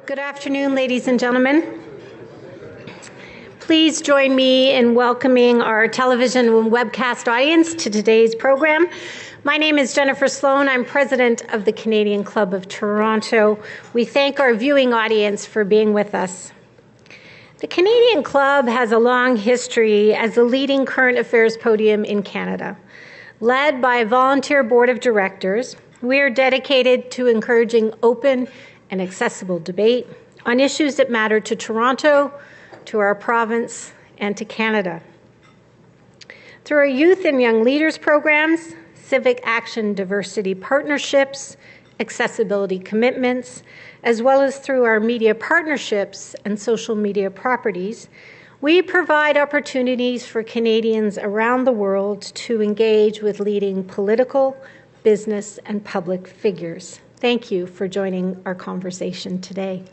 Good afternoon, ladies and gentlemen. Please join me in welcoming our television and webcast audience to today's program. My name is Jennifer Sloan. I'm president of the Canadian Club of Toronto. We thank our viewing audience for being with us. The Canadian Club has a long history as the leading current affairs podium in Canada. Led by a volunteer board of directors, we are dedicated to encouraging open and accessible debate on issues that matter to Toronto, to our province, and to Canada. Through our youth and young leaders programs, civic action diversity partnerships, accessibility commitments, as well as through our media partnerships and social media properties, we provide opportunities for Canadians around the world to engage with leading political, business, and public figures. Thank you for joining our conversation today.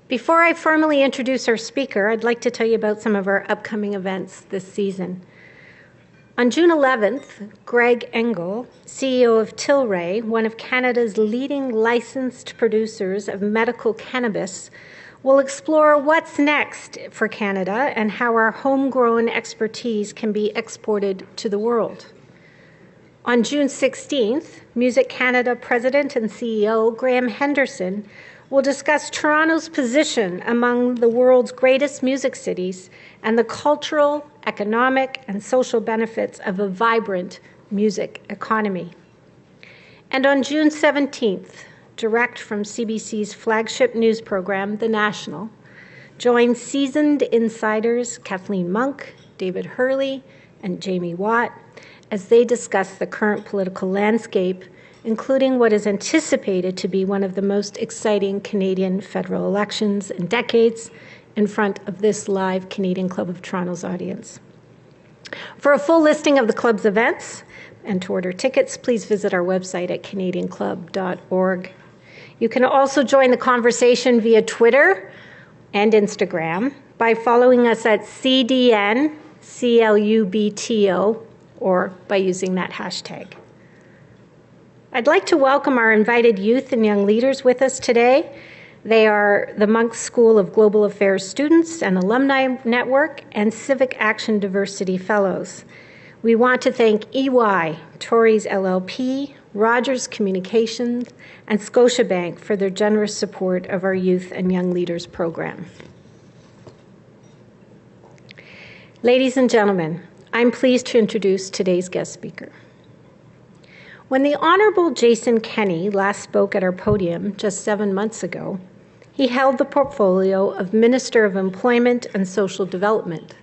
Before I formally introduce our speaker, I'd like to tell you about some of our upcoming events this season. On June 11th, Greg Engel, CEO of Tilray, one of Canada's leading licensed producers of medical cannabis, will explore what's next for Canada and how our homegrown expertise can be exported to the world. On June 16th, Music Canada President and CEO Graham Henderson will discuss Toronto's position among the world's greatest music cities and the cultural, economic, and social benefits of a vibrant music economy. And on June 17th, direct from CBC's flagship news program, The National, join seasoned insiders Kathleen Monk, David Hurley, and Jamie Watt as they discuss the current political landscape, including what is anticipated to be one of the most exciting Canadian federal elections in decades, in front of this live Canadian Club of Toronto's audience. For a full listing of the club's events and to order tickets, please visit our website at canadianclub.org. You can also join the conversation via Twitter and Instagram by following us at CDNCLUBTO or by using that hashtag. I'd like to welcome our invited youth and young leaders with us today. They are the Monk School of Global Affairs students and Alumni Network and Civic Action Diversity Fellows. We want to thank EY, Torys LLP, Rogers Communications, and Scotiabank for their generous support of our Youth and Young Leaders program. Ladies and gentlemen, I'm pleased to introduce today's guest speaker. When the Honourable Jason Kenney last spoke at our podium just 7 months ago, he held the portfolio of Minister of Employment and Social Development.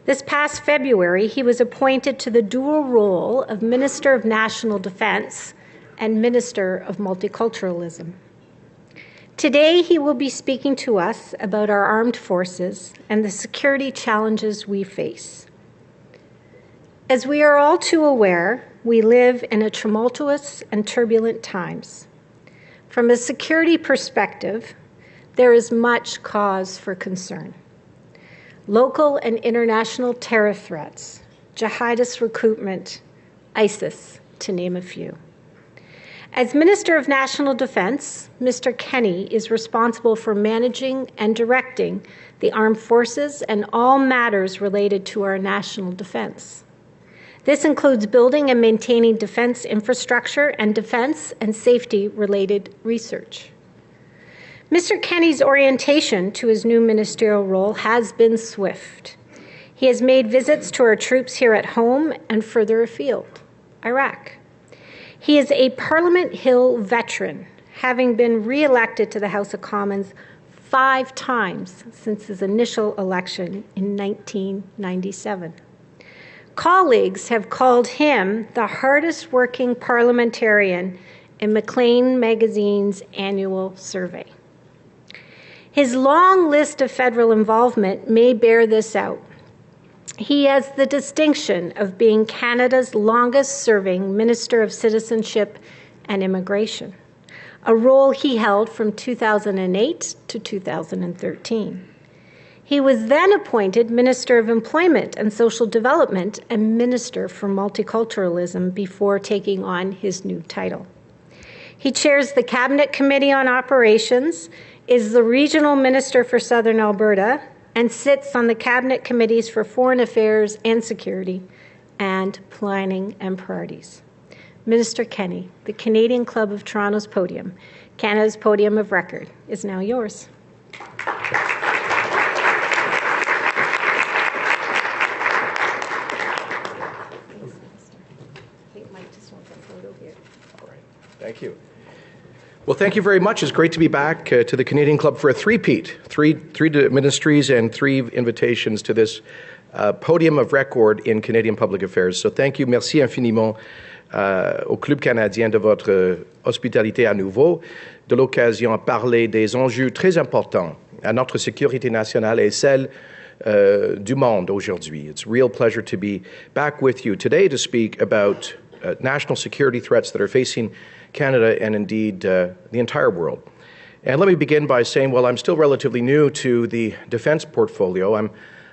This past February, he was appointed to the dual role of Minister of National Defence and Minister of Multiculturalism. Today, he will be speaking to us about our armed forces and the security challenges we face. As we are all too aware, we live in a tumultuous and turbulent times. From a security perspective, there is much cause for concern. Local and international terror threats, jihadist recruitment, ISIS, to name a few. As Minister of National Defence, Mr. Kenney is responsible for managing and directing the armed forces and all matters related to our national defence. This includes building and maintaining defense infrastructure and defense and safety-related research. Mr. Kenney's orientation to his new ministerial role has been swift. He has made visits to our troops here at home and further afield, Iraq. He is a Parliament Hill veteran, having been re-elected to the House of Commons 5 times since his initial election in 1997. Colleagues have called him the hardest working parliamentarian in Maclean Magazine's annual survey. His long list of federal involvement may bear this out. He has the distinction of being Canada's longest-serving Minister of Citizenship and Immigration, a role he held from 2008 to 2013. He was then appointed Minister of Employment and Social Development and Minister for Multiculturalism before taking on his new title. He chairs the Cabinet Committee on Operations, is the Regional Minister for Southern Alberta, and sits on the Cabinet Committees for Foreign Affairs and Security and Planning and Priorities. Minister Kenney, the Canadian Club of Toronto's podium, Canada's podium of record, is now yours. Thank you. Well, thank you very much. It's great to be back to the Canadian Club for a three-peat, three ministries and three invitations to this podium of record in Canadian public affairs. So thank you, merci infiniment au Club canadien de votre hospitalité à nouveau, de l'occasion à parler des enjeux très importants à notre sécurité nationale et celle du monde aujourd'hui. It's a real pleasure to be back with you today to speak about national security threats that are facing Canada and indeed the entire world. And let me begin by saying, well, I'm still relatively new to the defense portfolio. I'm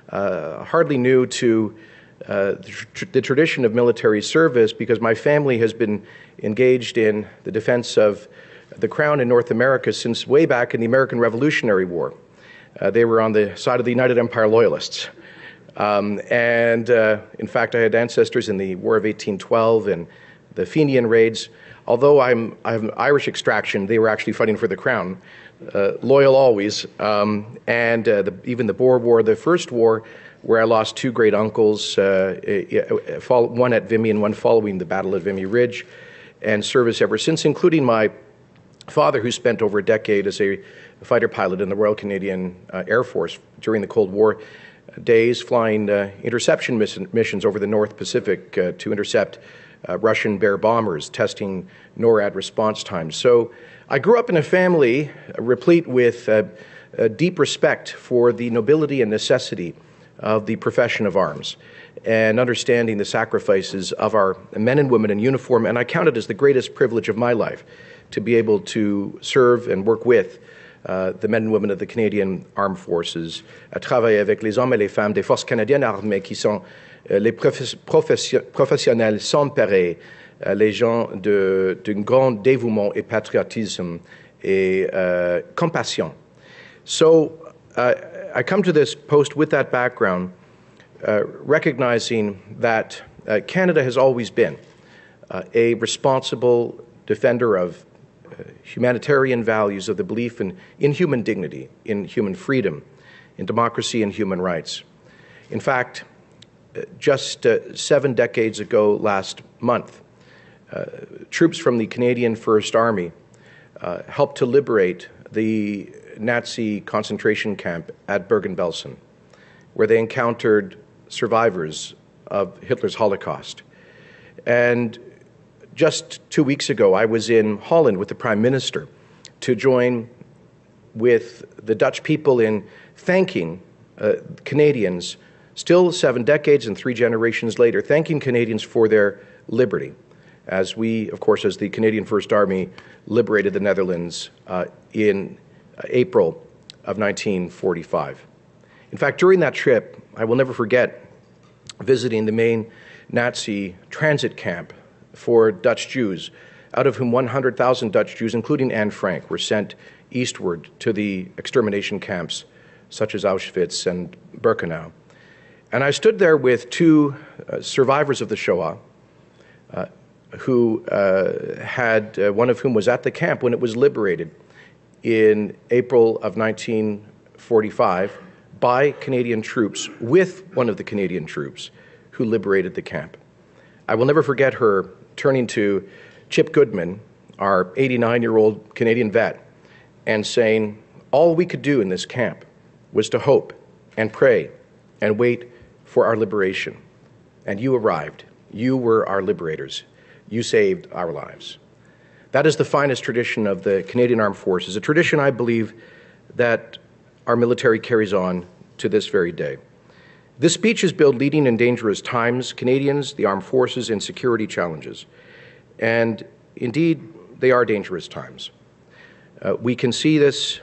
hardly new to the tradition of military service because my family has been engaged in the defense of the Crown in North America since way back in the American Revolutionary War. They were on the side of the United Empire Loyalists. In fact, I had ancestors in the War of 1812 and the Fenian raids. Although I have Irish extraction, they were actually fighting for the Crown, loyal always. Even the Boer War, the first war, where I lost two great uncles, one at Vimy and one following the Battle of Vimy Ridge, and service ever since, including my father, who spent over a decade as a fighter pilot in the Royal Canadian Air Force during the Cold War days, flying interception missions over the North Pacific to intercept Russian Bear bombers, testing NORAD response times. So I grew up in a family replete with a deep respect for the nobility and necessity of the profession of arms and understanding the sacrifices of our men and women in uniform. And I count it as the greatest privilege of my life to be able to serve and work with the men and women of the Canadian Armed Forces, à travailler avec les hommes et les femmes des forces canadiennes armées qui sont les professionnels sans pareil, les gens d'un grand dévouement et patriotisme et compassion. So I come to this post with that background, recognizing that Canada has always been a responsible defender of humanitarian values, of the belief in human dignity, in human freedom, in democracy and human rights. In fact, just 7 decades ago last month, troops from the Canadian First Army helped to liberate the Nazi concentration camp at Bergen-Belsen, where they encountered survivors of Hitler's Holocaust. And just 2 weeks ago, I was in Holland with the Prime Minister to join with the Dutch people in thanking Canadians, still 7 decades and 3 generations later, thanking Canadians for their liberty, as we, of course, as the Canadian First Army liberated the Netherlands in April of 1945. In fact, during that trip, I will never forget visiting the main Nazi transit camp for Dutch Jews, out of whom 100,000 Dutch Jews, including Anne Frank, were sent eastward to the extermination camps such as Auschwitz and Birkenau. And I stood there with 2 survivors of the Shoah, who had, one of whom was at the camp when it was liberated in April of 1945 by Canadian troops, with one of the Canadian troops who liberated the camp. I will never forget her turning to Chip Goodman, our 89-year-old Canadian vet, and saying, all we could do in this camp was to hope and pray and wait for our liberation. And you arrived. You were our liberators. You saved our lives. That is the finest tradition of the Canadian Armed Forces, a tradition I believe that our military carries on to this very day. This speech is billed leading in dangerous times, Canadians, the armed forces, and security challenges. And indeed, they are dangerous times. We can see this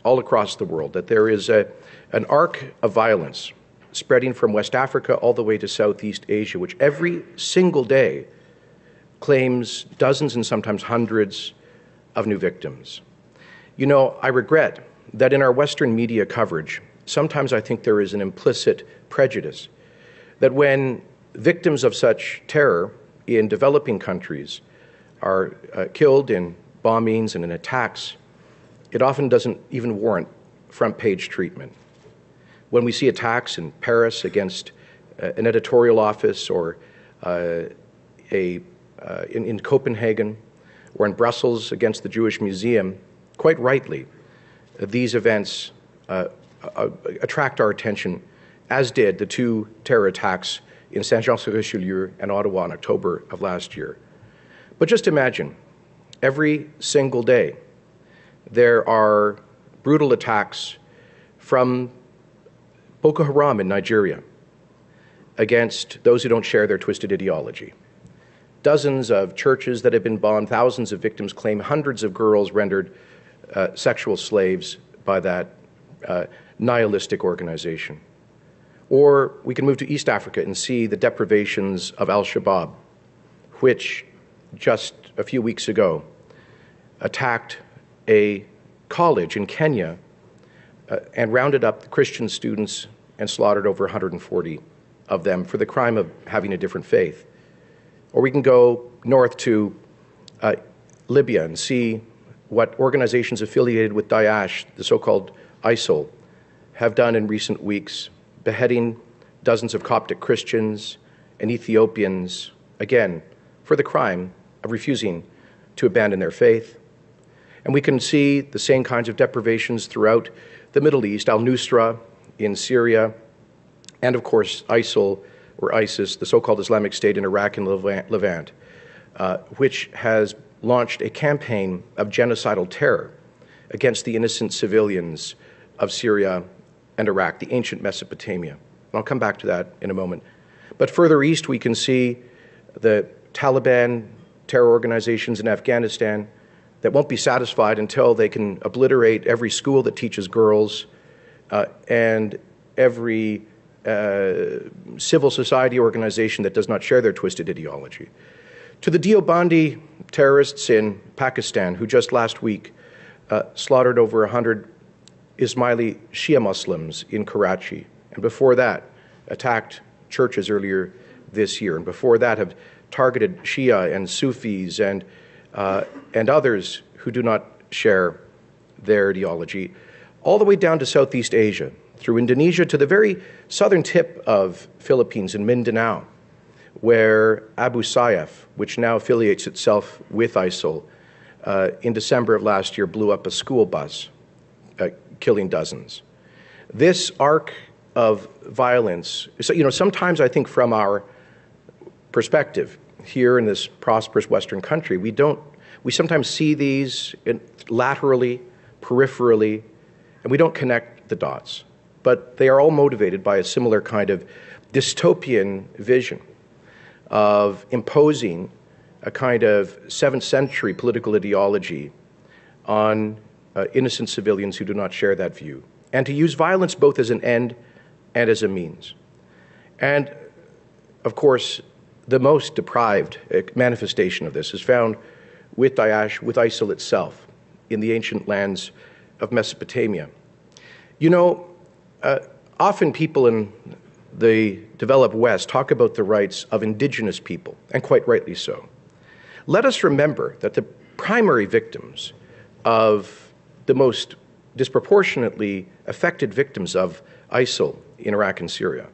all across the world, that there is an arc of violence spreading from West Africa all the way to Southeast Asia, which every single day claims dozens and sometimes hundreds of new victims. You know, I regret that in our Western media coverage, sometimes I think there is an implicit prejudice that when victims of such terror in developing countries are killed in bombings and in attacks, it often doesn't even warrant front-page treatment. When we see attacks in Paris against an editorial office or in Copenhagen or in Brussels against the Jewish Museum, quite rightly, these events attract our attention, as did the two terror attacks in Saint-Jean-sur-Richelieu and Ottawa in October of last year. But just imagine, every single day, there are brutal attacks from Boko Haram in Nigeria against those who don't share their twisted ideology. Dozens of churches that have been bombed, thousands of victims claim, hundreds of girls rendered sexual slaves by that nihilistic organization. Or we can move to East Africa and see the deprivations of Al-Shabaab, which just a few weeks ago attacked a college in Kenya and rounded up the Christian students and slaughtered over 140 of them for the crime of having a different faith. Or we can go north to Libya and see what organizations affiliated with Daesh, the so-called ISIL, have done in recent weeks, beheading dozens of Coptic Christians and Ethiopians, again, for the crime of refusing to abandon their faith. And we can see the same kinds of deprivations throughout the Middle East, al-Nusra in Syria, and of course ISIL, or ISIS, the so-called Islamic State in Iraq and Levant, which has launched a campaign of genocidal terror against the innocent civilians of Syria and Iraq, the ancient Mesopotamia. And I'll come back to that in a moment. But further east, we can see the Taliban terror organizations in Afghanistan that won't be satisfied until they can obliterate every school that teaches girls and every civil society organization that does not share their twisted ideology. To the Deobandi terrorists in Pakistan, who just last week slaughtered over 100 Ismaili Shia Muslims in Karachi, and before that attacked churches earlier this year, and before that have targeted Shia and Sufis and others who do not share their ideology, all the way down to Southeast Asia, through Indonesia to the very southern tip of Philippines in Mindanao, where Abu Sayyaf, which now affiliates itself with ISIL, in December of last year blew up a school bus, killing dozens. This arc of violence, so, sometimes I think from our perspective here in this prosperous Western country, we sometimes see these laterally, peripherally, and we don't connect the dots. But they are all motivated by a similar kind of dystopian vision of imposing a kind of 7th century political ideology on innocent civilians who do not share that view, and to use violence both as an end and as a means. And, of course, the most deprived manifestation of this is found with Daesh, with ISIL itself, in the ancient lands of Mesopotamia. Often people in the developed West talk about the rights of indigenous people, and quite rightly so. Let us remember that the primary victims of the most disproportionately affected victims of ISIL in Iraq and Syria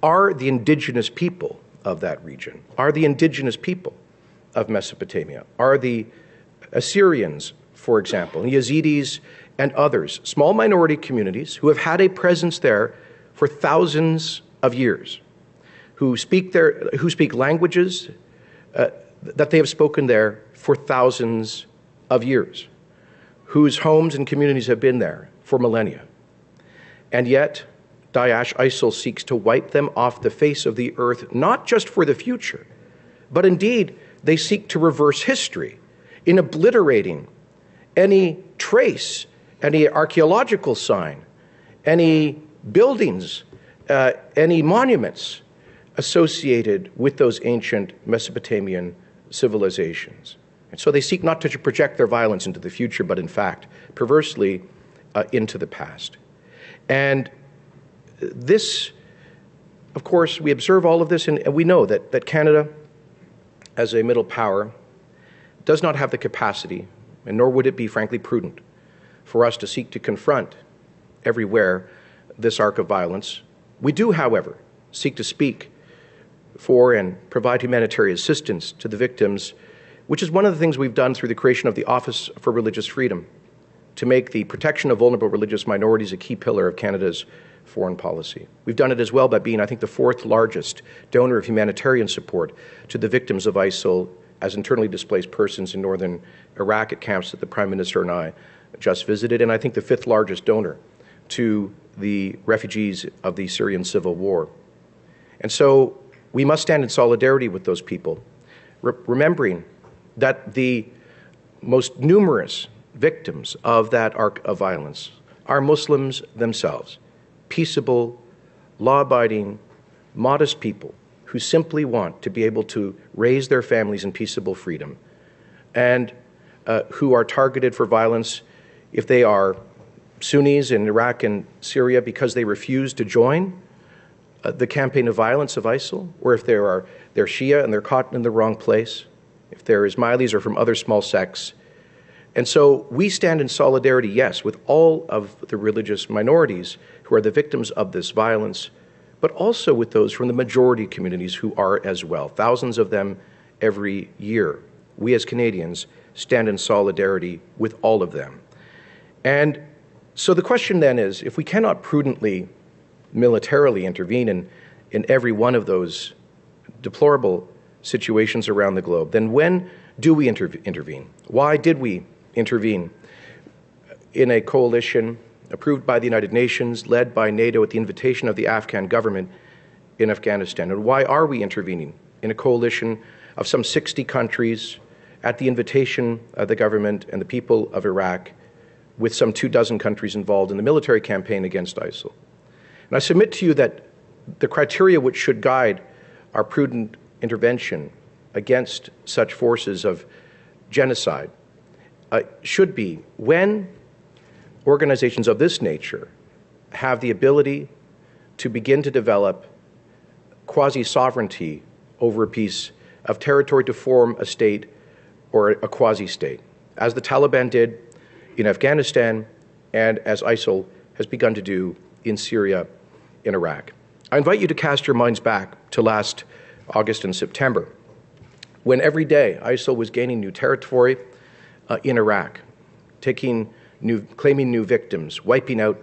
are the indigenous people of that region, are the indigenous people of Mesopotamia, are the Assyrians, for example, and Yazidis and others, small minority communities who have had a presence there for thousands of years, who speak languages that they have spoken there for thousands of years, whose homes and communities have been there for millennia. And yet, Daesh, ISIL, seeks to wipe them off the face of the earth, not just for the future, but indeed they seek to reverse history in obliterating any trace, any archaeological sign, any buildings, any monuments associated with those ancient Mesopotamian civilizations. So they seek not to project their violence into the future, but in fact, perversely, into the past. And this, of course, we observe all of this, and we know that Canada, as a middle power, does not have the capacity, and nor would it be, frankly, prudent, for us to seek to confront everywhere this arc of violence. We do, however, seek to speak for and provide humanitarian assistance to the victims, which is one of the things we've done through the creation of the Office for Religious Freedom, to make the protection of vulnerable religious minorities a key pillar of Canada's foreign policy. We've done it as well by being, I think, the fourth largest donor of humanitarian support to the victims of ISIL as internally displaced persons in northern Iraq at camps that the Prime Minister and I just visited, and I think the fifth largest donor to the refugees of the Syrian civil war. And so we must stand in solidarity with those people, remembering that the most numerous victims of that arc of violence are Muslims themselves, peaceable, law-abiding, modest people who simply want to be able to raise their families in peaceable freedom, and who are targeted for violence if they are Sunnis in Iraq and Syria because they refuse to join the campaign of violence of ISIL, or if they're Shia and they're caught in the wrong place, if they're Ismailis or from other small sects. And so we stand in solidarity, yes, with all of the religious minorities who are the victims of this violence, but also with those from the majority communities who are as well, thousands of them every year. We as Canadians stand in solidarity with all of them. And so the question then is, if we cannot prudently, militarily intervene in every one of those deplorable situations around the globe, then when do we intervene? Why did we intervene in a coalition approved by the United Nations, led by NATO at the invitation of the Afghan government in Afghanistan? And why are we intervening in a coalition of some 60 countries at the invitation of the government and the people of Iraq, with some 24 countries involved in the military campaign against ISIL? And I submit to you that the criteria which should guide our prudent intervention against such forces of genocide should be when organizations of this nature have the ability to begin to develop quasi-sovereignty over a piece of territory to form a state or a quasi-state, as the Taliban did in Afghanistan and as ISIL has begun to do in Syria, in Iraq. I invite you to cast your minds back to last August and September, when every day ISIL was gaining new territory in Iraq, claiming new victims, wiping out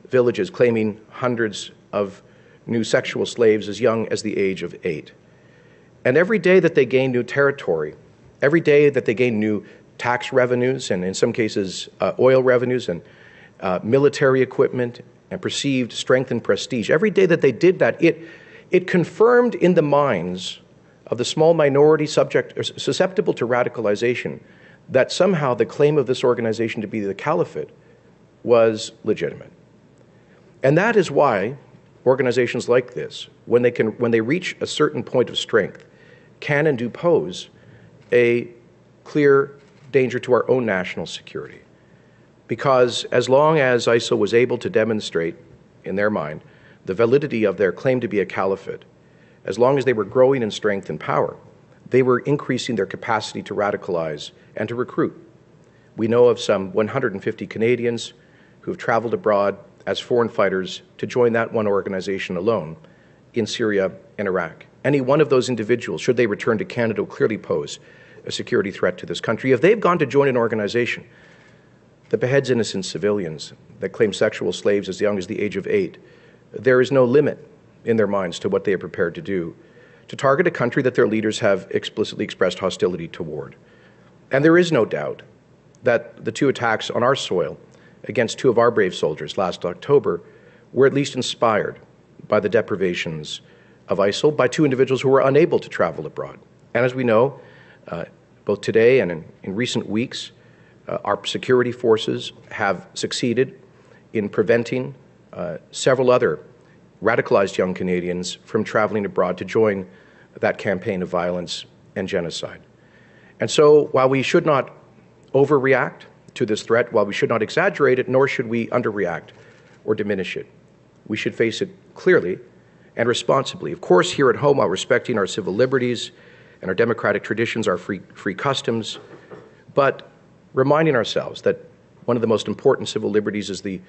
villages, claiming hundreds of new sexual slaves as young as the age of 8. And every day that they gained new territory, every day that they gained new tax revenues, and in some cases oil revenues and military equipment and perceived strength and prestige, every day that they did that, it confirmed in the minds of the small minority susceptible to radicalization that somehow the claim of this organization to be the caliphate was legitimate. And that is why organizations like this, when they reach a certain point of strength, can and do pose a clear danger to our own national security. Because as long as ISIL was able to demonstrate, in their mind, the validity of their claim to be a caliphate, as long as they were growing in strength and power, they were increasing their capacity to radicalize and to recruit. We know of some 150 Canadians who have traveled abroad as foreign fighters to join that one organization alone in Syria and Iraq. Any one of those individuals, should they return to Canada, will clearly pose a security threat to this country. If they've gone to join an organization that beheads innocent civilians, that claims sexual slaves as young as the age of 8, there is no limit in their minds to what they are prepared to do to target a country that their leaders have explicitly expressed hostility toward. And there is no doubt that the two attacks on our soil against two of our brave soldiers last October were at least inspired by the deprivations of ISIL by two individuals who were unable to travel abroad. And as we know, both today and in recent weeks, our security forces have succeeded in preventing several other radicalized young Canadians from traveling abroad to join that campaign of violence and genocide. And so while we should not overreact to this threat, while we should not exaggerate it, nor should we underreact or diminish it, we should face it clearly and responsibly. Of course, here at home, while respecting our civil liberties and our democratic traditions, our free customs, but reminding ourselves that one of the most important civil liberties is the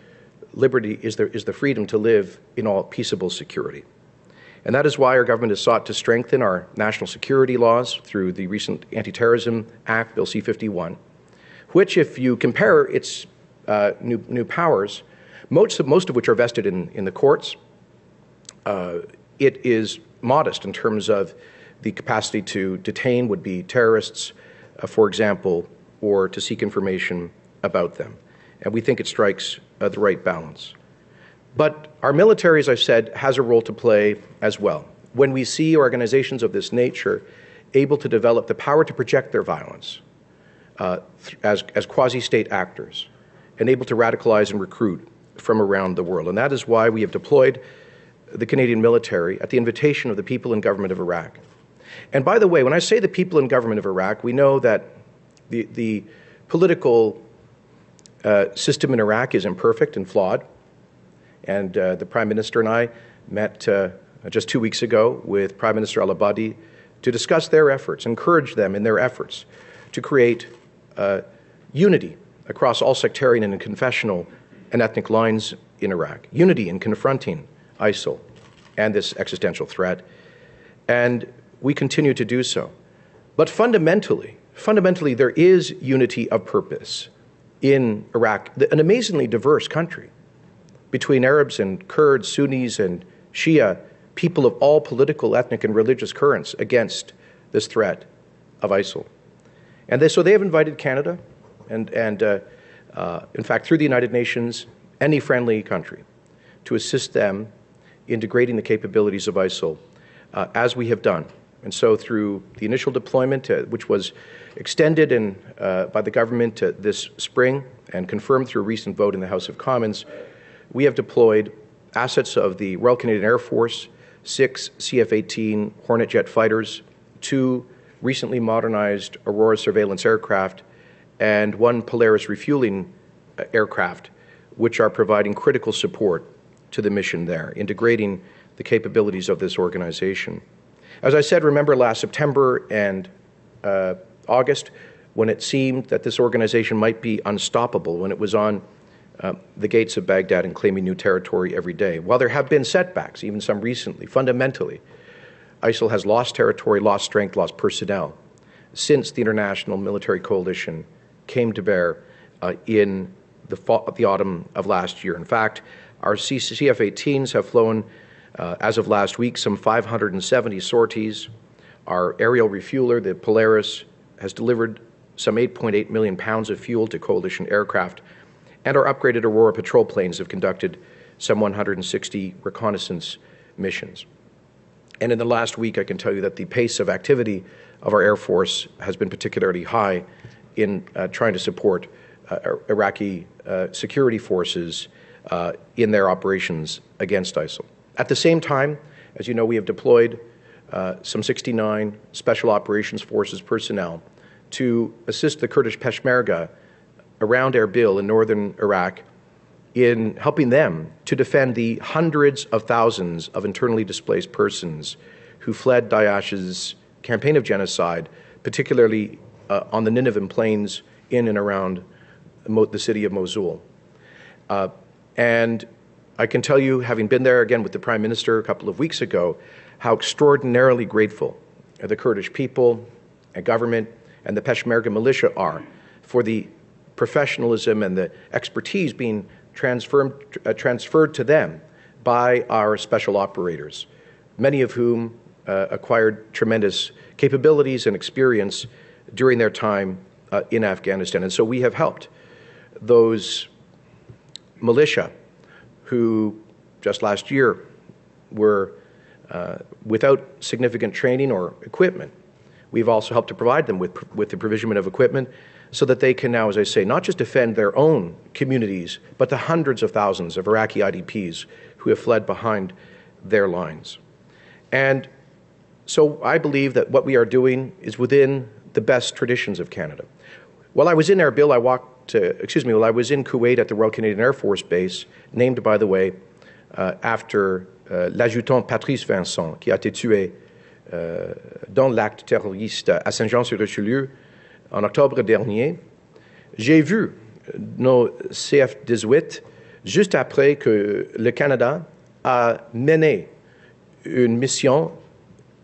freedom to live in all peaceable security. And that is why our government has sought to strengthen our national security laws through the recent Anti-Terrorism Act, Bill C-51, which, if you compare its new powers, most of which are vested in the courts, it is modest in terms of the capacity to detain would-be terrorists, for example, or to seek information about them. And we think it strikes the right balance. But our military, as I said, has a role to play as well. When we see organizations of this nature able to develop the power to project their violence as quasi-state actors and able to radicalize and recruit from around the world. And that is why we have deployed the Canadian military at the invitation of the people and government of Iraq. And by the way, when I say the people and government of Iraq, we know that the political system in Iraq is imperfect and flawed. And the Prime Minister and I met just 2 weeks ago with Prime Minister al-Abadi to discuss their efforts, encourage them in their efforts to create unity across all sectarian and confessional and ethnic lines in Iraq, unity in confronting ISIL and this existential threat. And we continue to do so. But fundamentally, there is unity of purpose in Iraq, an amazingly diverse country, between Arabs and Kurds, Sunnis and Shia, people of all political, ethnic, and religious currents against this threat of ISIL. And so they have invited Canada and in fact, through the United Nations, any friendly country, to assist them in degrading the capabilities of ISIL, as we have done. And so through the initial deployment, which was extended by the government this spring and confirmed through a recent vote in the House of Commons, we have deployed assets of the Royal Canadian Air Force, 6 CF-18 Hornet jet fighters, 2 recently modernized Aurora surveillance aircraft, and 1 Polaris refueling aircraft, which are providing critical support to the mission there, integrating the capabilities of this organization. As I said, remember last September and August, when it seemed that this organization might be unstoppable, when it was on the gates of Baghdad and claiming new territory every day. While there have been setbacks, even some recently, fundamentally, ISIL has lost territory, lost strength, lost personnel since the international military coalition came to bear in the autumn of last year. In fact, our CF-18s have flown, as of last week, some 570 sorties. Our aerial refueler, the Polaris, has delivered some 8.8 million pounds of fuel to coalition aircraft, and our upgraded Aurora patrol planes have conducted some 160 reconnaissance missions. And in the last week, I can tell you that the pace of activity of our Air Force has been particularly high in trying to support Iraqi security forces in their operations against ISIL. At the same time, as you know, we have deployed some 69 Special Operations Forces personnel to assist the Kurdish Peshmerga around Erbil in northern Iraq in helping them to defend the hundreds of thousands of internally displaced persons who fled Daesh's campaign of genocide, particularly on the Nineveh plains in and around the city of Mosul. And I can tell you, having been there again with the Prime Minister a couple of weeks ago, how extraordinarily grateful the Kurdish people and government and the Peshmerga militia are for the professionalism and the expertise being transferred to them by our special operators, many of whom acquired tremendous capabilities and experience during their time in Afghanistan. And so we have helped those militia who just last year were without significant training or equipment. We've also helped to provide them with the provision of equipment so that they can now, as I say, not just defend their own communities, but the hundreds of thousands of Iraqi IDPs who have fled behind their lines. And so I believe that what we are doing is within the best traditions of Canada. While I was in Erbil, while I was in Kuwait at the Royal Canadian Air Force Base, named, by the way, after l'adjudant Patrice Vincent, qui a été tué dans l'acte terroriste à Saint-Jean-sur-Richelieu en octobre dernier, j'ai vu nos CF-18 juste après que le Canada a mené une mission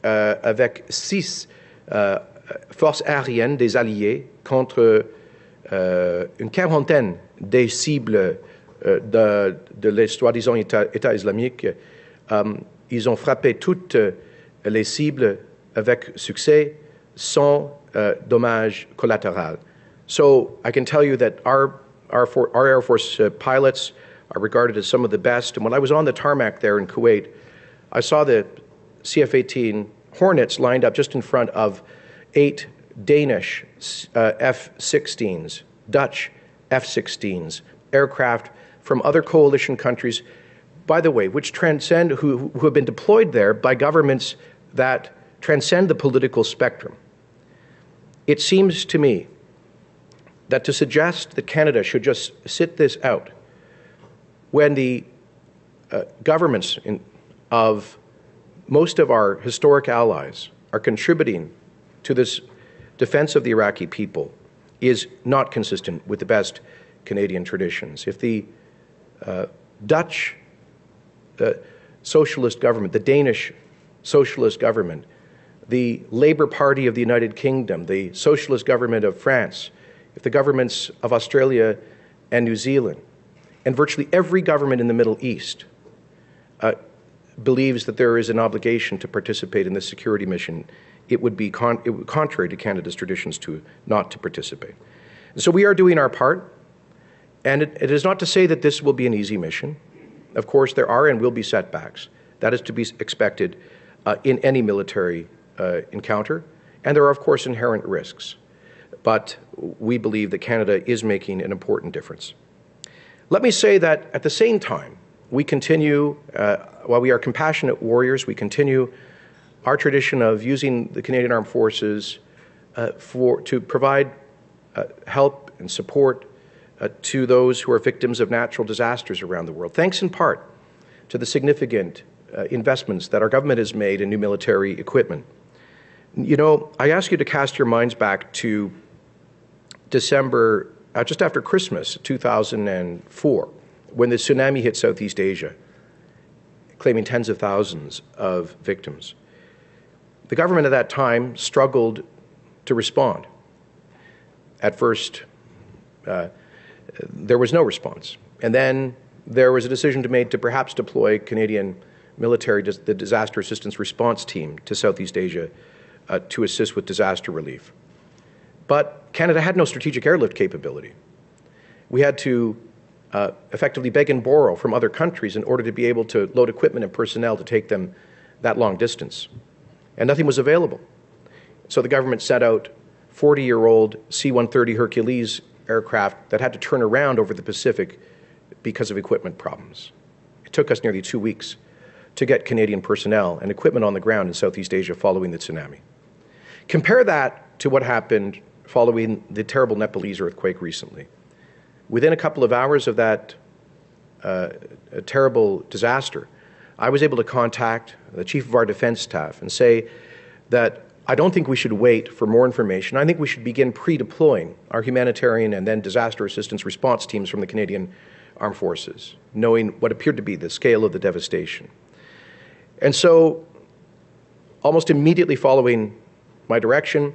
avec 6 forces aériennes des Alliés contre une quarantaine des cibles de les soi-disant État islamique. Ils ont frappé toutes les cibles avec succès, sans dommages collatéraux. So I can tell you that our Air Force pilots are regarded as some of the best. And when I was on the tarmac there in Kuwait, I saw the CF-18 Hornets lined up just in front of 8 Danish F-16s, Dutch F-16s, aircraft from other coalition countries, by the way, which transcend, who have been deployed there by governments that transcend the political spectrum. It seems to me that to suggest that Canada should just sit this out when the governments of most of our historic allies are contributing to this defense of the Iraqi people is not consistent with the best Canadian traditions. If the Dutch socialist government, the Danish socialist government, the Labour Party of the United Kingdom, the socialist government of France, if the governments of Australia and New Zealand, and virtually every government in the Middle East believes that there is an obligation to participate in this security mission, it would be contrary to Canada's traditions not to participate. And so we are doing our part, and it is not to say that this will be an easy mission. Of course, there are and will be setbacks. That is to be expected in any military encounter, and there are, of course, inherent risks. But we believe that Canada is making an important difference. Let me say that at the same time, we continue, while we are compassionate warriors, we continue our tradition of using the Canadian Armed Forces to provide help and support to those who are victims of natural disasters around the world, thanks in part to the significant investments that our government has made in new military equipment. You know, I ask you to cast your minds back to December, just after Christmas, 2004, when the tsunami hit Southeast Asia, claiming tens of thousands of victims. The government at that time struggled to respond. At first, there was no response. And then there was a decision made to perhaps deploy Canadian military, the Disaster Assistance Response Team, to Southeast Asia to assist with disaster relief. But Canada had no strategic airlift capability. We had to effectively beg and borrow from other countries in order to be able to load equipment and personnel to take them that long distance. And nothing was available. So the government set out 40-year-old C-130 Hercules aircraft that had to turn around over the Pacific because of equipment problems. It took us nearly 2 weeks to get Canadian personnel and equipment on the ground in Southeast Asia following the tsunami. Compare that to what happened following the terrible Nepalese earthquake recently. Within a couple of hours of that terrible disaster, I was able to contact the chief of our defense staff and say that I don't think we should wait for more information. I think we should begin pre-deploying our humanitarian and then disaster assistance response teams from the Canadian Armed Forces, knowing what appeared to be the scale of the devastation. And so, almost immediately following my direction,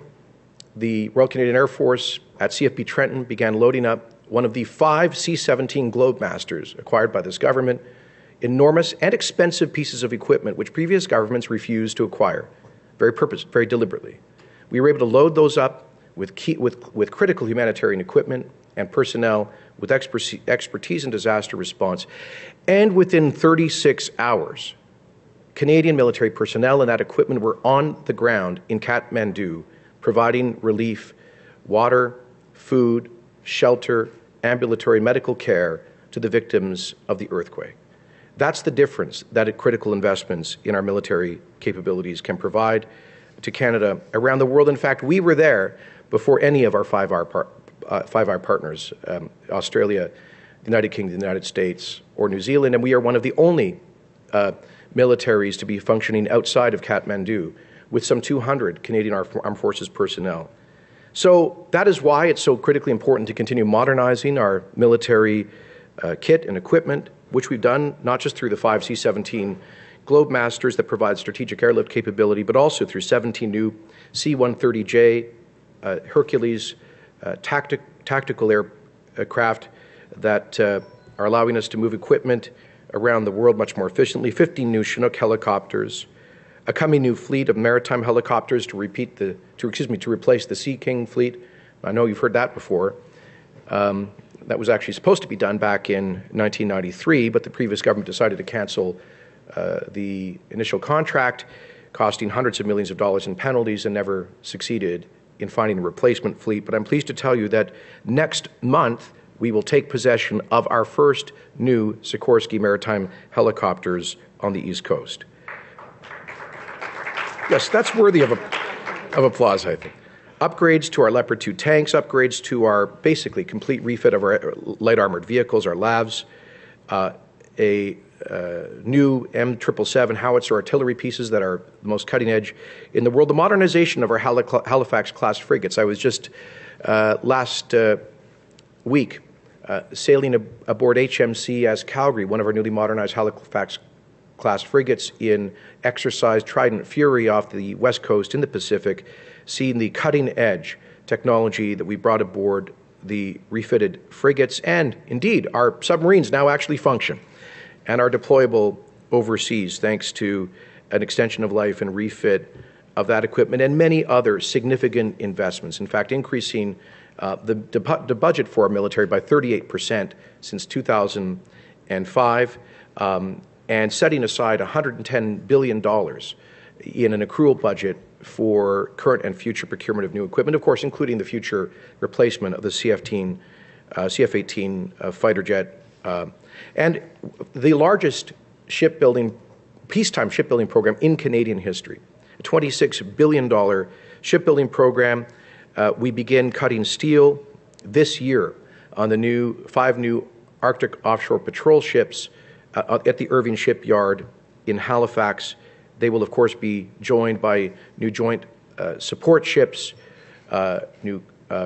the Royal Canadian Air Force at CFB Trenton began loading up one of the 5 C-17 Globemasters acquired by this government, enormous and expensive pieces of equipment which previous governments refused to acquire, very deliberately. We were able to load those up with critical humanitarian equipment and personnel with expertise in disaster response, and within 36 hours, Canadian military personnel and that equipment were on the ground in Kathmandu, providing relief, water, food, shelter, ambulatory medical care to the victims of the earthquake. That's the difference that critical investments in our military capabilities can provide to Canada around the world. In fact, we were there before any of our Five Eyes partners, Australia, the United Kingdom, the United States, or New Zealand, and we are one of the only militaries to be functioning outside of Kathmandu with some 200 Canadian Armed Forces personnel. So that is why it's so critically important to continue modernizing our military kit and equipment, which we've done not just through the 5 C-17 Globemasters that provide strategic airlift capability, but also through 17 new C-130J Hercules tactical aircraft that are allowing us to move equipment around the world much more efficiently, 15 new Chinook helicopters, a coming new fleet of maritime helicopters to replace the Sea King fleet. I know you've heard that before. That was actually supposed to be done back in 1993, but the previous government decided to cancel the initial contract, costing hundreds of millions of dollars in penalties, and never succeeded in finding a replacement fleet. But I'm pleased to tell you that next month we will take possession of our first new Sikorsky maritime helicopters on the East Coast. Yes, that's worthy of applause, I think. Upgrades to our Leopard 2 tanks, upgrades to our basically complete refit of our light armored vehicles, our LAVs, a new M777 howitzer artillery pieces that are the most cutting edge in the world, the modernization of our Halifax-class frigates. I was just last week sailing aboard HMCS Calgary, one of our newly modernized Halifax-class frigates, in exercise Trident Fury off the west coast in the Pacific, seeing the cutting-edge technology that we brought aboard the refitted frigates, and indeed our submarines now actually function and are deployable overseas thanks to an extension of life and refit of that equipment and many other significant investments. In fact, increasing the budget for our military by 38% since 2005, and setting aside $110 billion in an accrual budget for current and future procurement of new equipment, of course, including the future replacement of the CF-18 fighter jet, and the largest peacetime shipbuilding program in Canadian history, a $26 billion shipbuilding program. We begin cutting steel this year on the 5 new Arctic offshore patrol ships at the Irving Shipyard in Halifax. They will, of course, be joined by new joint support ships, new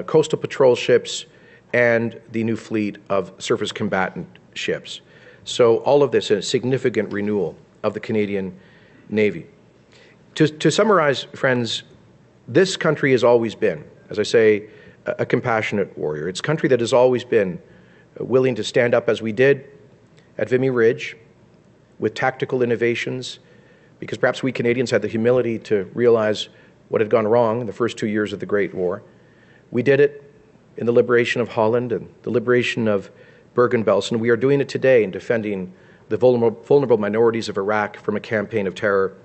coastal patrol ships, and the new fleet of surface combatant ships. So all of this is a significant renewal of the Canadian Navy. To summarize, friends, this country has always been, as I say, a compassionate warrior. It's a country that has always been willing to stand up as we did at Vimy Ridge with tactical innovations, because perhaps we Canadians had the humility to realize what had gone wrong in the first 2 years of the Great War. We did it in the liberation of Holland and the liberation of Bergen-Belsen. We are doing it today in defending the vulnerable minorities of Iraq from a campaign of terror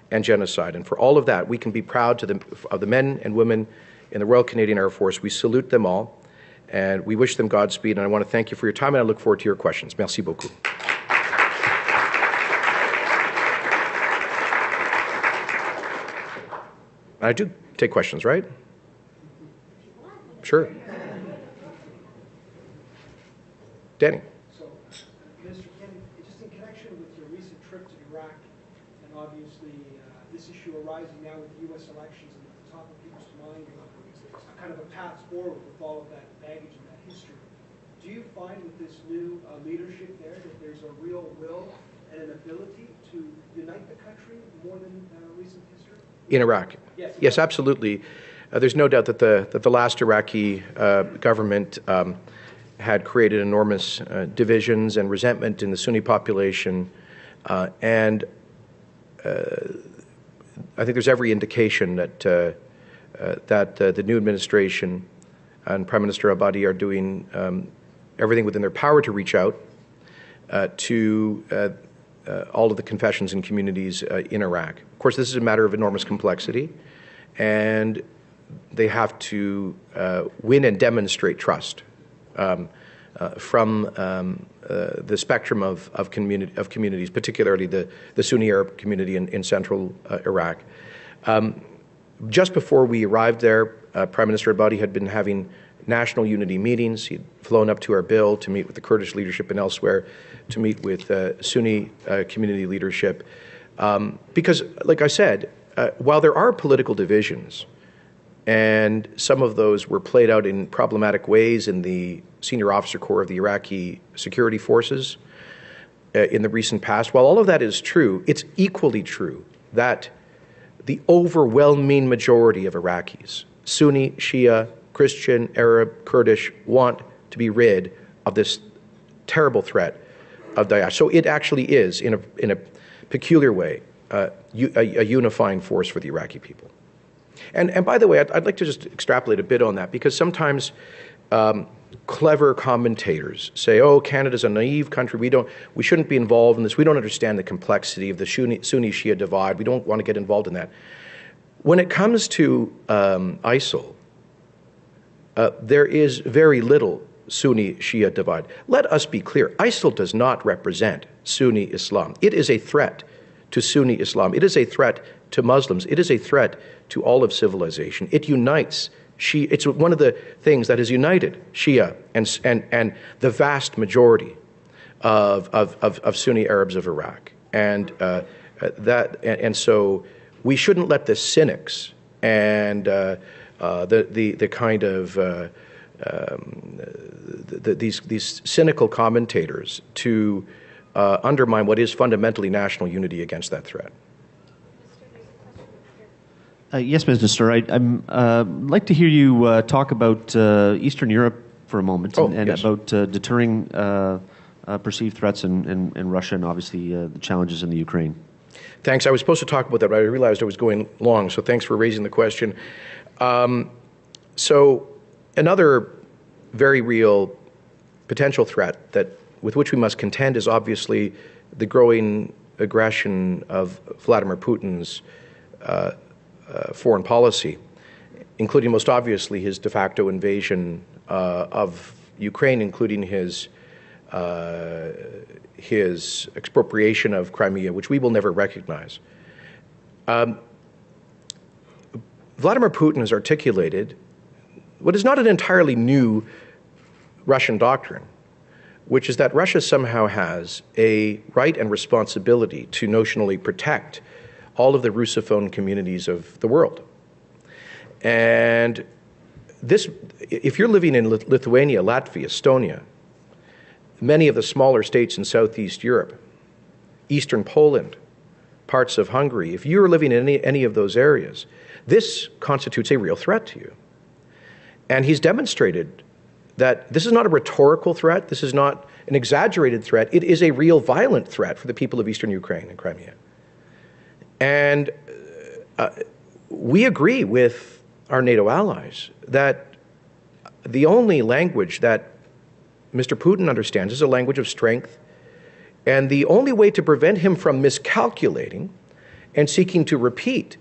and genocide. And for all of that, we can be proud of the men and women in the Royal Canadian Air Force. We salute them all, and we wish them Godspeed. And I want to thank you for your time, and I look forward to your questions. Merci beaucoup. I do take questions, right? Sure. Danny. So, Mr. Kenney, just in connection with your recent trip to Iraq, and obviously this issue arising now with the U.S. elections and at the top of people's mind, kind of a path forward with all of that baggage and that history. Do you find with this new leadership there that there's a real will and an ability to unite the country more than recent history? In Iraq? Yes, absolutely. There's no doubt that the last Iraqi government had created enormous divisions and resentment in the Sunni population, and I think there's every indication that the new administration and Prime Minister Abadi are doing everything within their power to reach out to all of the confessions and communities in Iraq. Of course, this is a matter of enormous complexity, and they have to win and demonstrate trust from the spectrum of communities, particularly the Sunni Arab community in central Iraq. Just before we arrived there, Prime Minister Abadi had been having national unity meetings. He'd flown up to Erbil to meet with the Kurdish leadership and elsewhere, to meet with Sunni community leadership. Because, like I said, while there are political divisions, and some of those were played out in problematic ways in the senior officer corps of the Iraqi security forces in the recent past, while all of that is true, it's equally true that the overwhelming majority of Iraqis, Sunni, Shia, Christian, Arab, Kurdish, want to be rid of this terrible threat of Daesh. So it actually is, in a peculiar way, a unifying force for the Iraqi people. And by the way, I'd like to just extrapolate a bit on that, because sometimes clever commentators say, "Oh, Canada's a naive country. We shouldn't be involved in this. We don't understand the complexity of the Sunni-Shia divide. We don't want to get involved in that." When it comes to ISIL, there is very little Sunni-Shia divide. Let us be clear. ISIL does not represent Sunni Islam. It is a threat to Sunni Islam. It is a threat to Muslims. It is a threat to all of civilization. It unites Shia. It's one of the things that has united Shia and the vast majority of Sunni Arabs of Iraq. And so we shouldn't let the cynics and the kind of these cynical commentators to undermine what is fundamentally national unity against that threat. Yes, Minister. I'd like to hear you talk about Eastern Europe for a moment, and yes. about deterring perceived threats in Russia, and obviously the challenges in the Ukraine. Thanks. I was supposed to talk about that, but I realized I was going long, so thanks for raising the question. So another very real potential threat with which we must contend is obviously the growing aggression of Vladimir Putin's foreign policy, including most obviously his de facto invasion of Ukraine, including his expropriation of Crimea, which we will never recognize. Vladimir Putin has articulated what is not an entirely new Russian doctrine, which is that Russia somehow has a right and responsibility to notionally protect all of the Russophone communities of the world. And this, if you're living in Lithuania, Latvia, Estonia, many of the smaller states in Southeast Europe, Eastern Poland, parts of Hungary, if you're living in any of those areas, this constitutes a real threat to you. And he's demonstrated that this is not a rhetorical threat, this is not an exaggerated threat, it is a real violent threat for the people of Eastern Ukraine and Crimea. And we agree with our NATO allies that the only language that Mr. Putin understands is a language of strength, and the only way to prevent him from miscalculating and seeking to repeat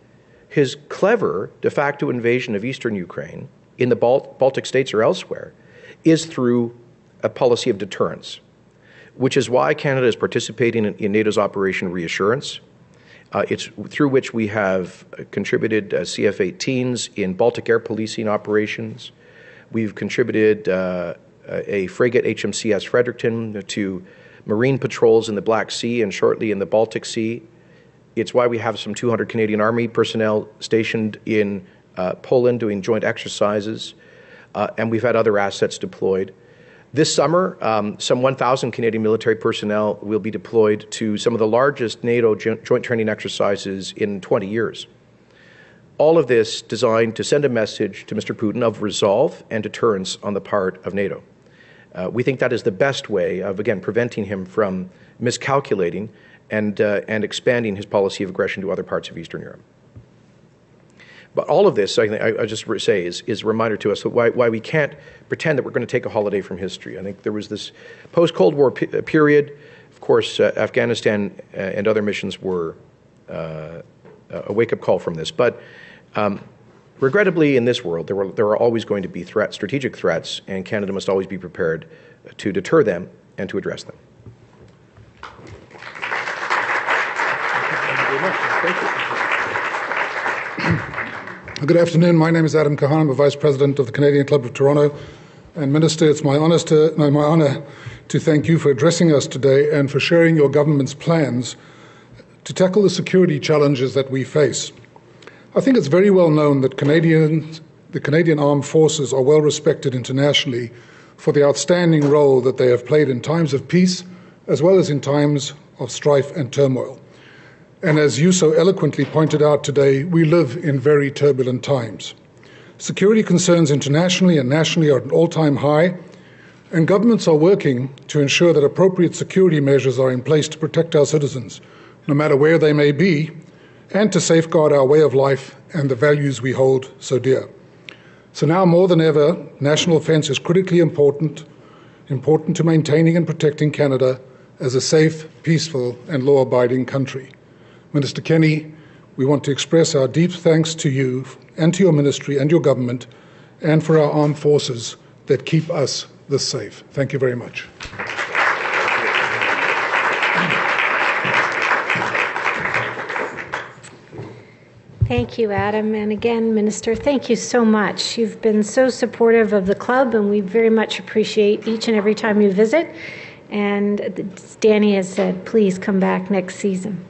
his clever de facto invasion of Eastern Ukraine in the Baltic states or elsewhere is through a policy of deterrence, which is why Canada is participating in NATO's Operation Reassurance. It's through which we have contributed CF-18s in Baltic air policing operations. We've contributed a frigate HMCS Fredericton to marine patrols in the Black Sea and shortly in the Baltic Sea. It's why we have some 200 Canadian Army personnel stationed in Poland doing joint exercises, and we've had other assets deployed. This summer, some 1,000 Canadian military personnel will be deployed to some of the largest NATO joint training exercises in 20 years. All of this designed to send a message to Mr. Putin of resolve and deterrence on the part of NATO. We think that is the best way of, again, preventing him from miscalculating and expanding his policy of aggression to other parts of Eastern Europe. But all of this, I just say, is a reminder to us why we can't pretend that we're going to take a holiday from history. I think there was this post-Cold War period. Of course, Afghanistan and other missions were a wake-up call from this. But regrettably, in this world, there are always going to be strategic threats, and Canada must always be prepared to deter them and to address them. Thank you very much. Thank you. Good afternoon. My name is Adam Kahan. I'm a Vice President of the Canadian Club of Toronto. And Minister, it's my honour to thank you for addressing us today and for sharing your government's plans to tackle the security challenges that we face. I think it's very well known that the Canadian Armed Forces are well respected internationally for the outstanding role that they have played in times of peace as well as in times of strife and turmoil. And as you so eloquently pointed out today, we live in very turbulent times. Security concerns internationally and nationally are at an all-time high, and governments are working to ensure that appropriate security measures are in place to protect our citizens, no matter where they may be, and to safeguard our way of life and the values we hold so dear. So now more than ever, national defence is critically important to maintaining and protecting Canada as a safe, peaceful, and law-abiding country. Minister Kenney, we want to express our deep thanks to you and to your ministry and your government and for our armed forces that keep us this safe. Thank you very much. Thank you, Adam. And again, Minister, thank you so much. You've been so supportive of the club, and we very much appreciate each and every time you visit. And as Danny has said, please come back next season.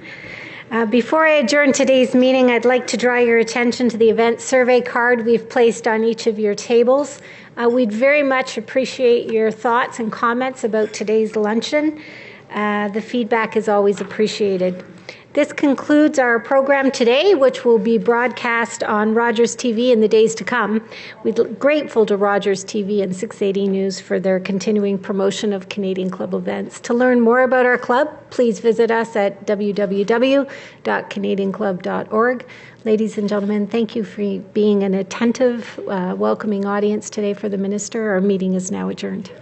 Before I adjourn today's meeting, I'd like to draw your attention to the event survey card we've placed on each of your tables. We'd very much appreciate your thoughts and comments about today's luncheon. The feedback is always appreciated. This concludes our program today, which will be broadcast on Rogers TV in the days to come. We're grateful to Rogers TV and 680 News for their continuing promotion of Canadian Club events. To learn more about our club, please visit us at www.canadianclub.org. Ladies and gentlemen, thank you for being an attentive, welcoming audience today for the Minister. Our meeting is now adjourned.